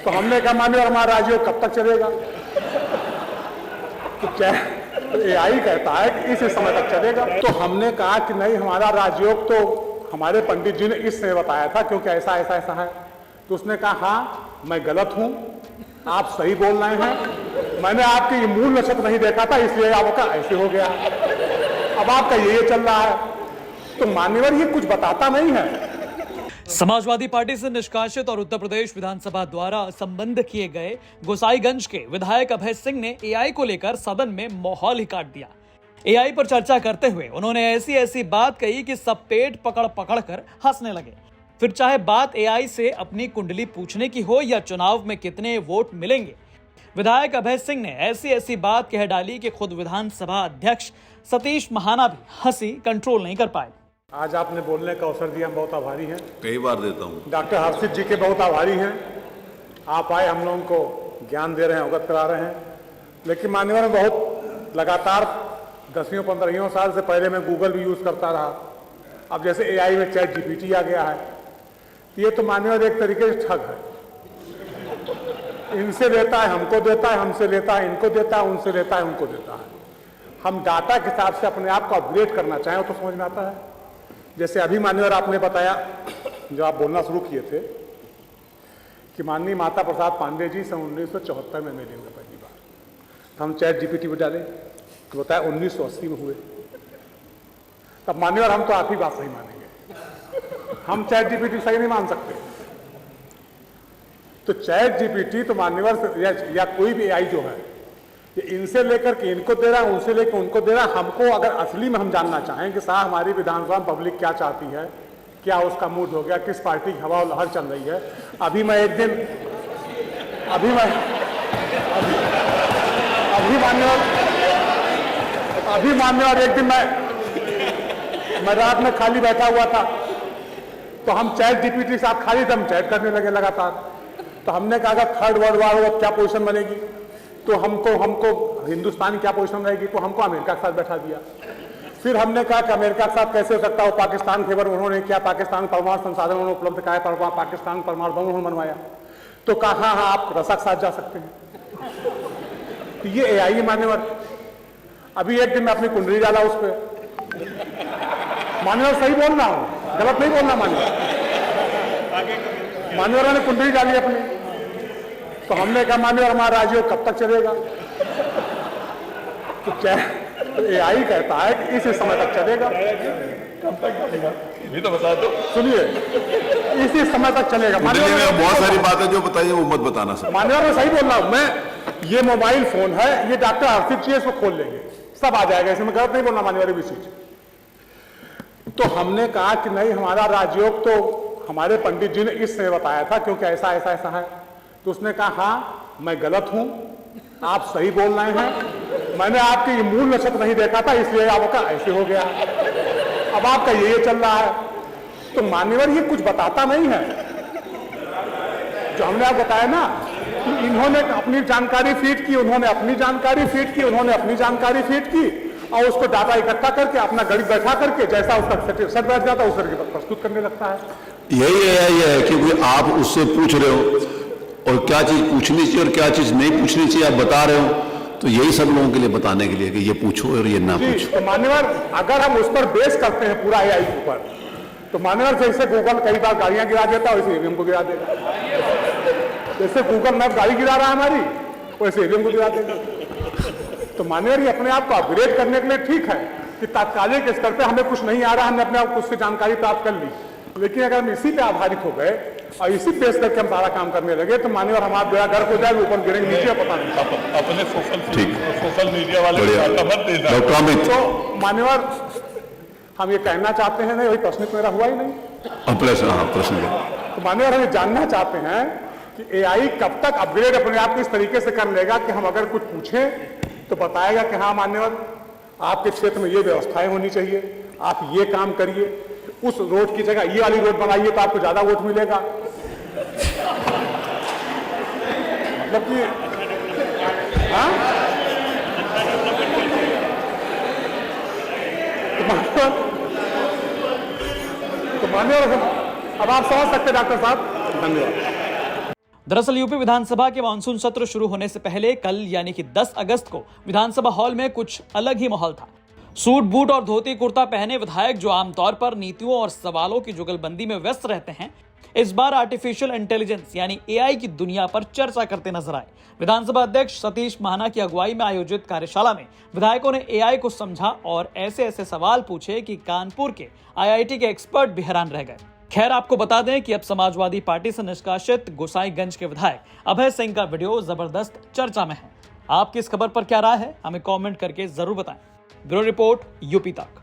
तो हमने कहा माननीय हमारा राजयोग कब तक चलेगा? तो क्या एआई कहता है कि इस समय तक चलेगा। तो हमने कहा कि नहीं, हमारा राजयोग तो हमारे पंडित जी ने इस समय बताया था क्योंकि ऐसा ऐसा ऐसा है। तो उसने कहा हाँ मैं गलत हूं, आप सही बोल रहे हैं, मैंने आपके ये मूल नक्षत्र नहीं देखा था इसलिए आपका ऐसे हो गया, अब आपका ये चल रहा है। तो मान्यवर ये कुछ बताता नहीं है। समाजवादी पार्टी से निष्कासित और उत्तर प्रदेश विधानसभा द्वारा संबंध किए गए गोसाईगंज के विधायक अभय सिंह ने एआई को लेकर सदन में माहौल ही काट दिया। एआई पर चर्चा करते हुए उन्होंने ऐसी बात कही कि सब पेट पकड़ पकड़ कर हंसने लगे। फिर चाहे बात एआई से अपनी कुंडली पूछने की हो या चुनाव में कितने वोट मिलेंगे, विधायक अभय सिंह ने ऐसी बात कह डाली कि खुद विधानसभा अध्यक्ष सतीश महाना भी हंसी कंट्रोल नहीं कर पाए। आज आपने बोलने का अवसर दिया, हम बहुत आभारी हैं। कई बार देता हूँ। डॉक्टर हर्षित जी के बहुत आभारी हैं। आप आए, हम लोगों को ज्ञान दे रहे हैं, अवगत करा रहे हैं। लेकिन मान्यवर में बहुत लगातार 10-15 साल से पहले मैं गूगल भी यूज़ करता रहा। अब जैसे एआई में चैट जीपीटी आ गया है, तो ये तो मान्यवर एक तरीके से ठग है। इनसे लेता है हमको देता है, हमसे लेता है इनको देता है, उनसे लेता है उनको देता है। हम डाटा के हिसाब से अपने आप को अपग्रेड करना चाहें तो समझ में आता है। जैसे अभी मान्यवर आपने बताया, जो आप बोलना शुरू किए थे कि माननीय माता प्रसाद पांडे जी सन 1974 में मिले हुए पहली बार, तो हम चैट जीपीटी पर डाले तो बताया 1980 में हुए। तब मान्यवर हम तो आप ही बात सही मानेंगे, हम चैट जीपीटी सही नहीं मान सकते। तो चैट जीपीटी तो मान्यवर या कोई भी एआई जो है, ये इनसे लेकर के इनको दे रहा है, उनसे लेकर उनको दे रहा है। हमको अगर असली में हम जानना चाहें कि साहब हमारी विधानसभा पब्लिक क्या चाहती है, क्या उसका मूड हो गया, किस पार्टी की हवा और लहर चल रही है। अभी मान्यवर एक दिन मैं रात में खाली बैठा हुआ था, तो हम चैट जीपीटी साथ खाली थे, हम चैट करने लगे लगातार। तो हमने कहा अगर थर्ड वर्ल्ड वॉर होगा क्या पोजीशन बनेगी, तो हमको हिंदुस्तान की क्या पोजीशन रहेगी, तो हमको अमेरिका के साथ बैठा दिया। फिर हमने कहा कि अमेरिका के साथ कैसे हो सकता हो, पाकिस्तान के बारे में उन्होंने क्या, पाकिस्तान परमाणु संसाधन उन्होंने उपलब्ध कराया, पाकिस्तान परमाणु बम उन्होंने बनवाया। तो कहा हाँ आप रसा के साथ जा सकते हैं। तो ये एआई मान्यवर। अभी एक दिन मैं अपनी कुंडली डाला उस पर, मान्यवर सही बोलना हो, गलत नहीं बोलना। मान्यवर ने कुंडली डाली अपनी, तो हमने कहा मान्यवर हमारा राजयोग कब तक चलेगा? तो क्या एआई कहता है कि इस समय तक चलेगा। कब तक चलेगा ये तो बता दो। सुनिए, इसी समय तक चलेगा। मान्यवर बहुत सारी बातें जो बताइए वो मत बताना सर। मान्यवर मैं सही बोल रहा हूं। मैं ये मोबाइल फोन है, ये डॉक्टर हर्षित जी इसको खोल लेंगे, सब आ जाएगा, इसमें गलत नहीं बोलना मान्यवर भी चीज। तो हमने कहा कि नहीं, हमारा राजयोग तो हमारे पंडित जी ने इस समय बताया था क्योंकि ऐसा ऐसा ऐसा है। तो उसने कहा हाँ मैं गलत हूं, आप सही बोल रहे हैं, मैंने आपके ये मूल नक्षत्र नहीं देखा था इसलिए आपका ऐसे हो गया, अब आपका ये चल रहा है। तो मान्यवर ये कुछ बताता नहीं है। जो हमने आप बताया ना कि इन्होंने अपनी जानकारी फीड की, उन्होंने अपनी जानकारी फीड की, उन्होंने अपनी जानकारी फीड की और उसको डाटा इकट्ठा करके अपना गणित बैठा करके जैसा उसका सेट बैठ जाता है उस तरीके प्रस्तुत करने लगता है। यही है कि आप उससे पूछ रहे हो और क्या चीज पूछनी चाहिए और क्या चीज नहीं पूछनी चाहिए आप बता रहे हो, तो यही सब लोगों के लिए बताने के लिए कि ये पूछो और ये ना पूछो। तो मान्यवर अगर हम उस पर बेस करते हैं पूरा एआई के ऊपर, तो मान्यवर जैसे गूगल कई बार गाड़ियां गिरा देता है वैसे ईवीएम को गिरा देगा। जैसे गूगल मैप गाड़ी गिरा रहा है हमारी, वैसे ईवीएम को गिरा देगा। तो मान्यवर ये अपने आप को अपग्रेड करने के लिए ठीक है कि तात्कालिक स्तर पे हमें कुछ नहीं आ रहा, हमने अपने आप को उससे जानकारी प्राप्त कर ली, लेकिन अगर हम इसी पे आधारित हो गए और इसी पेश करके हम सारा काम करने लगे तो मान्यवर हमारा बेड़ा घर को जाए, ऊपर गिरेंगे नीचे पता नहीं। अपने सोशल मीडिया वाले तो मान्यवर हम ये कहना चाहते हैं, नहीं वही प्रश्न तो मेरा हुआ ही नहीं। प्रश्न तो मान्यवर हम ये जानना चाहते हैं कि एआई कब तक अपग्रेड अपने आप को इस तरीके से कर लेगा कि हम अगर कुछ पूछें तो बताएगा कि हाँ मान्यवर आपके क्षेत्र में ये व्यवस्थाएं होनी चाहिए, आप ये काम करिए, उस रोड की जगह ये वाली रोड बनाइए तो आपको ज्यादा वोट मिलेगा। मतलब कि हाँ तो मान्यवर अब आप समझ सकते डॉक्टर साहब। धन्यवाद। दरअसल यूपी विधानसभा के मानसून सत्र शुरू होने से पहले कल यानी कि 10 अगस्त को विधानसभा हॉल में कुछ अलग ही माहौल था। सूट बूट और धोती कुर्ता पहने विधायक, जो आमतौर पर नीतियों और सवालों की जुगलबंदी में व्यस्त रहते हैं, इस बार आर्टिफिशियल इंटेलिजेंस यानी एआई की दुनिया पर चर्चा करते नजर आए। विधानसभा अध्यक्ष सतीश महाना की अगुवाई में आयोजित कार्यशाला में विधायकों ने एआई को समझा और ऐसे सवाल पूछे कि कानपुर के आईआईटी के एक्सपर्ट भी हैरान रह गए। खैर, आपको बता दें कि अब समाजवादी पार्टी से निष्कासित गोसाईगंज के विधायक अभय सिंह का वीडियो जबरदस्त चर्चा में है। आपकी इस खबर पर क्या राय है, हमें कमेंट करके जरूर बताएं। ब्यूरो रिपोर्ट, यूपी तक।